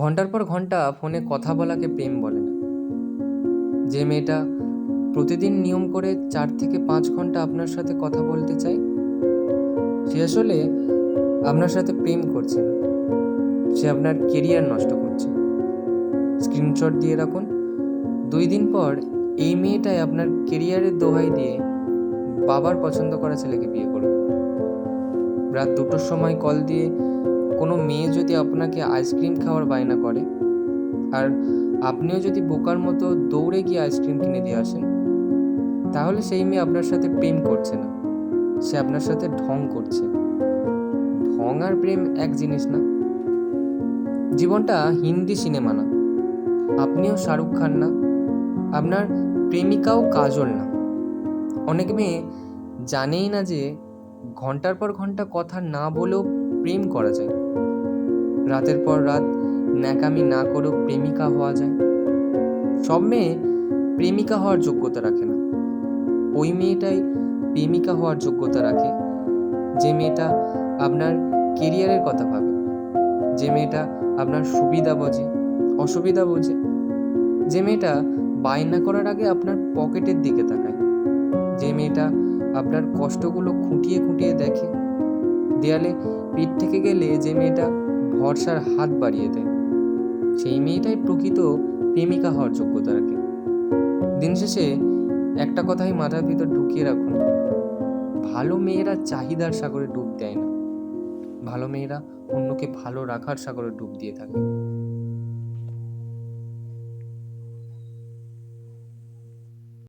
ঘন্টার পর ঘন্টা ফোনে কথা বলাকে প্রেম বলে না। যে মেয়েটা প্রতিদিন নিয়ম করে 4 থেকে 5 ঘন্টা আপনার সাথে কথা বলতে চায়, সে আসলে আপনার সাথে প্রেম করছে না, সে আপনার কেরিয়ার নষ্ট করছে। স্ক্রিনশট দিয়ে রাখুন, 2 দিন পর এই মেয়েটাই আপনার কেরিয়ারের দোহাই দিয়ে বাবার পছন্দ করা ছেলেকে বিয়ে করবে। রাত 2টোর সময় কল দিয়ে কোনো মেয়ে যদি আপনাকে আইসক্রিম খাওয়ার বায়না করে, আর আপনিও যদি বোকার মতো দৌড়ে গিয়ে আইসক্রিম কিনে দিয়ে আসেন, তাহলে সেই মেয়ে আপনার সাথে প্রেম করছে না, সে আপনার সাথে ঢং করছে। ঢং আর প্রেম এক জিনিস না। জীবনটা হিন্দি সিনেমা না, আপনিও শাহরুখ খান না, আপনার প্রেমিকাও কাজল না। অনেক মেয়ে জানেই না যে ঘন্টার পর ঘন্টা কথা না বলেও প্রেম করা যায়। রাতের পর রাত ন্যাকামি না করেও প্রেমিকা হওয়া যায়। সব মেয়ে প্রেমিকা হওয়ার যোগ্যতা রাখে না। ওই মেয়েটাই প্রেমিকা হওয়ার যোগ্যতা রাখে যে মেয়েটা আপনার কেরিয়ারের কথা ভাবে, যে মেয়েটা আপনার সুবিধা বোঝে, অসুবিধা বোঝে, যে মেয়েটা বায়না করার আগে আপনার পকেটের দিকে তাকায়, যে মেয়েটা আপনার কষ্টগুলো খুঁটিয়ে খুঁটিয়ে দেখে, দেয়ালে পিঠ থেকে গেলে যে মেয়েটা ভরসার হাত বাড়িয়ে দেয়, সেই মেয়েটাই প্রকৃত প্রেমিকা হওয়ার যোগ্যতা রাখে। দিন শেষে একটা কথাই মাথার ভিতর ঢুকিয়ে রাখুন, ভালো মেয়েরা চাহিদার সাগরে ডুব দেয় না, ভালো মেয়েরা অন্যকে ভালো রাখার সাগরে ডুব দিয়ে থাকে।